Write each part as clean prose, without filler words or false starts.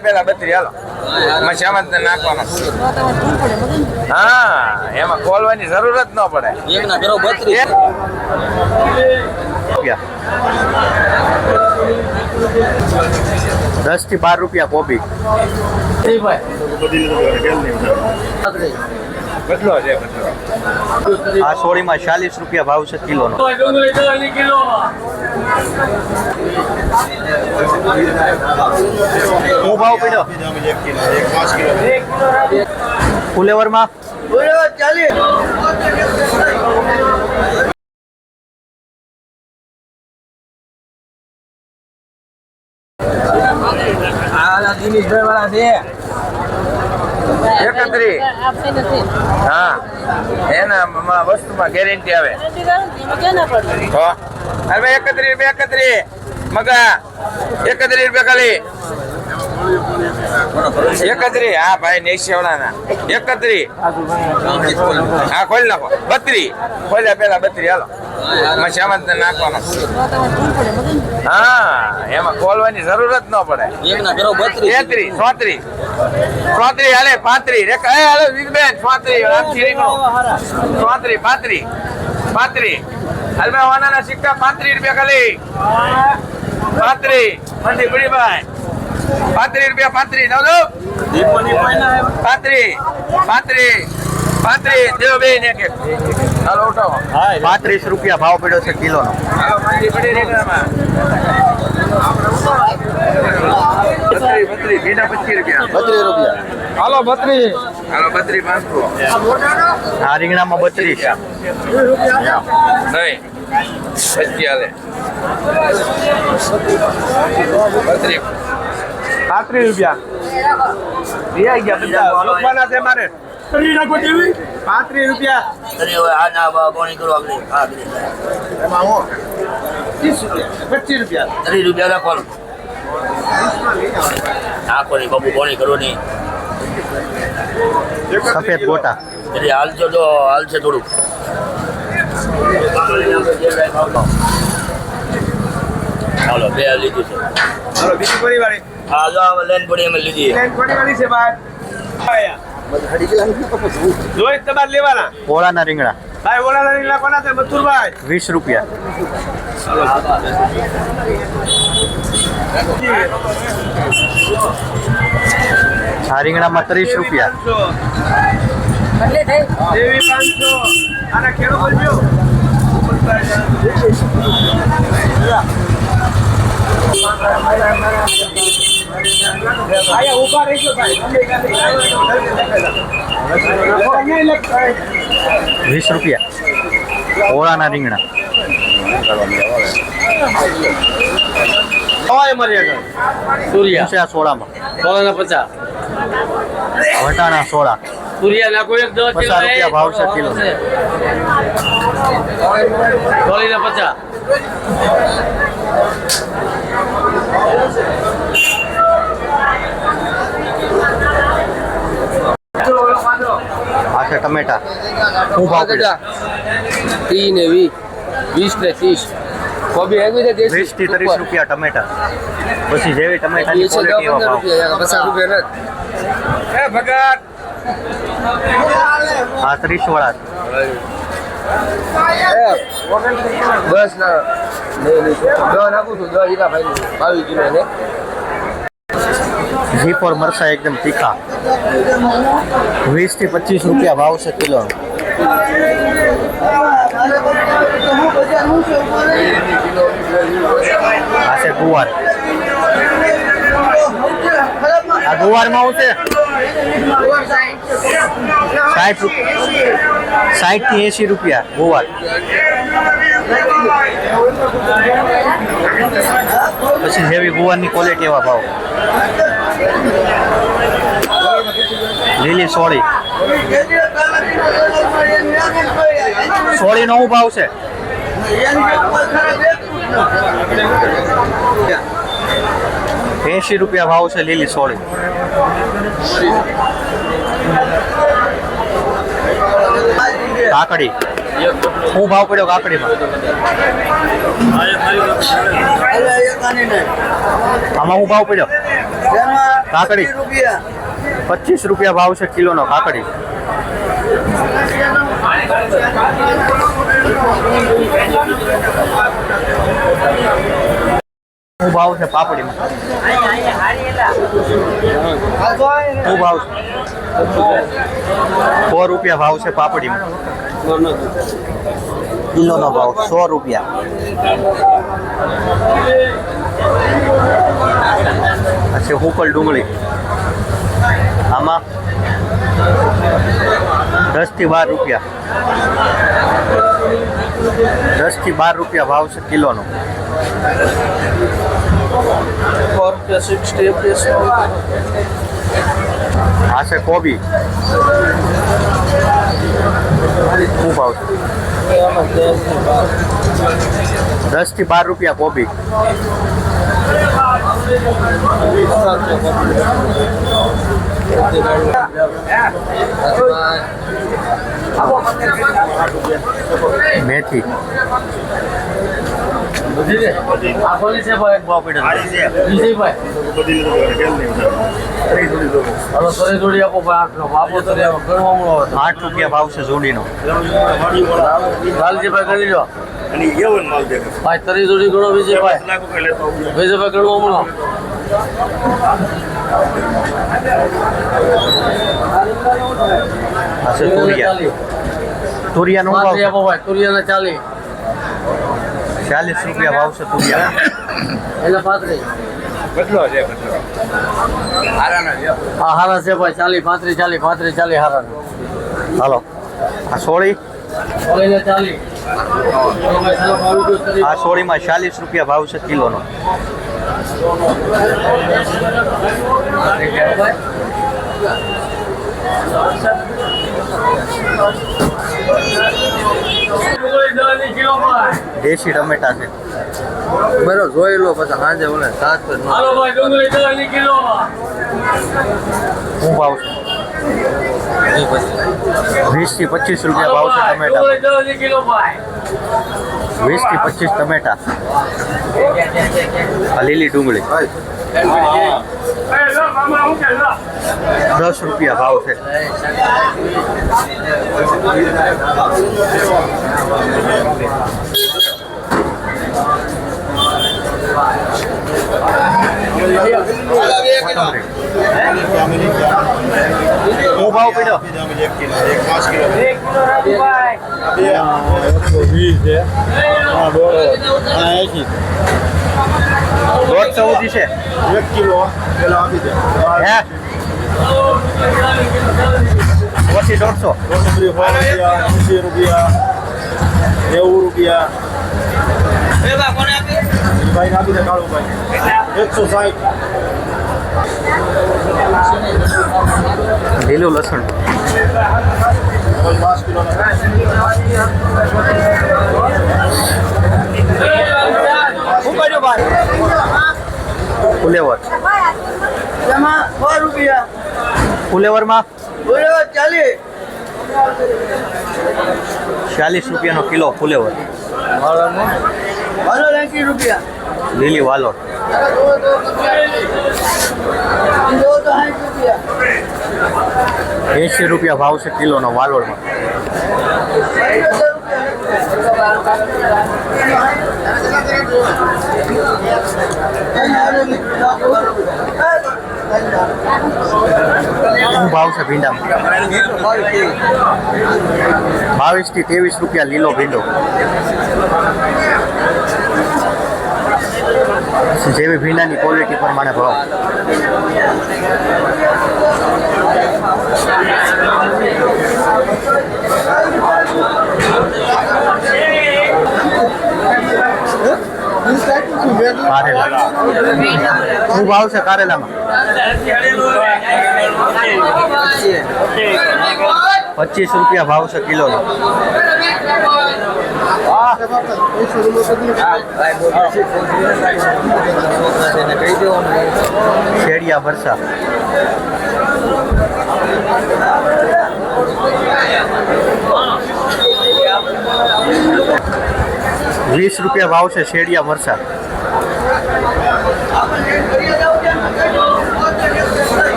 પેલા 32 હાલો એમાં શામત નાખવાનો હા એમાં ખોલવાની જરૂરત ન પડે એક ના કરો 32 10 થી 12 રૂપિયા કોબી બદલો છે આ સોળીમાં 40 રૂપિયા ભાવ છે કિલોનો શું ભાવ પડ્યો ફુલેવરમાં હા એના વસ્તુમાં ગેરંટી આવે 31 મગા 31 રૂપિયા ખાલી 31 હા ભાઈ નેશિયાવાળાના 31 હા ખોલી નાખો 32 ખોલ્યા પેલા 32 હાલો એમાં શામત નાખવાનો હા એમાં ખોલવાની જરૂરત ન પડે એક ના કરો 32 33 34 હાલે 35 રેખા હાલે વિગબેન 34 હાલ મે વાનાના સિક્કા 35 રૂપિયા ખાલી 35 મંડી ગુડીભાઈ 35 રૂપિયા 35 દેવો બે ને કે હાલો ઉઠાવો 35 રૂપિયા ભાવ પડ્યો છે કિલોનો હાલો મંડી પડી રેખામાં 32 બીના 25 રૂપિયા 32 રૂપિયા હાલો 32 500 આ રીંગણામાં 32 નહીં 25 હાલે 35 રૂપિયા દિયા ગયા લોકવાના છે મારે 35 રૂપિયા અરે હવે આ ના બોણી કરો આપણે આ એમાં હું 30 રૂપિયા 25 રૂપિયા 30 રૂપિયા રાખો આ કોની બાપુ બોણી કરો ની સફેદ ગોટા એટલે હાલજો તો હાલશે થોડુંક હાલો બે લીધું છે હાલો બીજી પરિવારી હા જો આ લેન પડી અમે લીધી લેન પરિવારી છે ભાઈ જોઈ તમારે લેવાના ઓળાના રીંગણા ભાઈ ઓલાના રીંગણા કોના છે મથુરભાઈ 20 રૂપિયા આ રીંગણામાં 30 રૂપિયા દેવી 500 આના કેળો બોલજો આયા ઉભા રહેજો ભાઈ 20 રૂપિયા ઓળાના રીંગણા સૂર્યા છે આ સોળામાં 50 વટાણા સોળા સૂર્યા નાખો એક 10 રૂપિયા ભાવ છે કિલો ડોલીને 50 આ છે ટમેટા શું ભાવ પડ્યો 30 ને 20 ને 30 કોબી હેવી છે 20 થી 30 રૂપિયા ટમેટા પછી જેવી ટમેટાની ક્વોલિટી એવા ભાવ 50 રૂપિયા એ ભગત આ 30 વાળા બસ ના નહીં નાખું છું 10 હીરા ભાઈ 22 કિલો ને ઘી પર મરચા એકદમ તીખા 20 થી 25 રૂપિયા ભાવ છે કિલો આ છે ગુવાર આ ગુવારમાં શું છે 60 થી 80 રૂપિયા ગુવાર પછી જેવી ગુવારની ક્વોલિટી એવા ભાવ લીલી સોળી સોળીનો શું ભાવ છે 80 રૂપિયા ભાવ છે લીલી સોળી કાકડી શું ભાવ પડ્યો કાકડીમાં આમાં શું ભાવ પડ્યો કાકડી 25 રૂપિયા ભાવ છે કિલોનો કાકડી. શું ભાવ છે પાપડીમાં? શું ભાવ છે? 100 રૂપિયા ભાવ છે પાપડીમાં. કિલોનો ભાવ 100 રૂપિયા. આ છે હુકલ ડુંગળી. આમાં 10 થી 12 રૂપિયા. 10 થી 12 રૂપિયા ભાવ છે કિલોનો. આ છે કોબી. શું ભાવ છે? 10 થી 12 રૂપિયા કોબી. મેથી. ₹8 ભાવ છે જોડીનો. લાલજીભાઈ કરી લો ભાઈ તરી જોડી ગણો વિજયભાઈ ગણવો મળો. આ છે તુરિયા. તુરિયાનો ભાવ છે? ભાઈ તુરિયાના 40 રૂપિયા ભાવ છે તુરિયા. એટલે 35 કેટલો છે હારાના છે હા હારા છે ભાઈ 40 35 40 હારા. હાલો. આ સોળી. 40 આ સોળીમાં 40 રૂપિયા ભાવ છે કિલોનો. દેશી ટમેટા છે. બરો જોઈ લો પછી સાંજે ઓલે સાત શું ભાવ છે? 20 થી 25 રૂપિયા ભાવ છે ટમેટા. 20 થી 25 ટમેટા. આ લીલી ડુંગળી 10 રૂપિયા ભાવ છે. શું ભાવ પડ્યો? 150 સુધી છે. 1 કિલો પેલા આપી દે. હે? ઓછી 150. ₹80 ₹90 ભાઈ આપી દે કાળું ભાઈ 160. લીલું લસણ 5 કિલો ફુલેવર. ₹100 ફુલેવરમાં 40 40 રૂપિયાનો કિલો ફુલેવર. ₹80 લીલી વાલોર 80 રૂપિયા ભાવ છે કિલોનો વાલોરમાં. શું ભાવ છે ભીંડામાં? 22 થી 23 રૂપિયા લીલો ભીંડો. જેવી ભીંડાની ક્વોલિટી પ્રમાણે ભાવ. કારેલા શું ભાવ છે કારેલામાં? 25 રૂપિયા ભાવ છે કિલોનો. શેડિયા ભરસા 20 રૂપિયા ભાવ છે શેડિયા મરચા.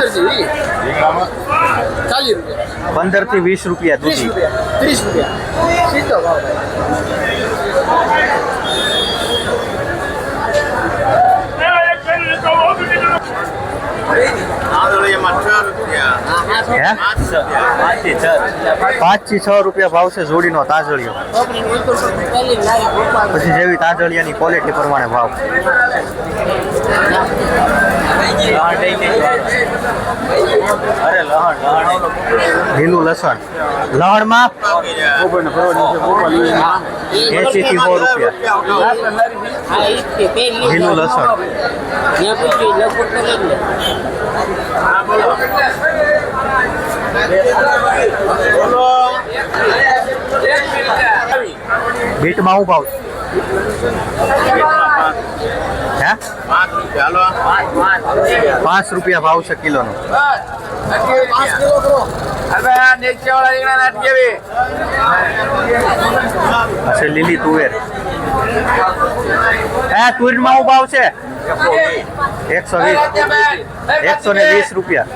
₹15 થી ₹20 દૂધી. 30 રૂપિયા સીધો ભાવ. હે 5 થી 6 રૂપિયા ભાવ છે જોડીનો તાજળિયો. પછી જેવી તાજળિયાની ક્વોલિટી પ્રમાણે ભાવ. લીલું લસણ લહણમાં 80 થી 100 રૂપિયા લીલું લસણ. બીટમાં શું ભાવ છે? હે ₹5 ભાવ છે કિલોનો. અચ્છા લીલી તુવેર. હે તુવેરમાં શું ભાવ છે? 120 રૂપિયા.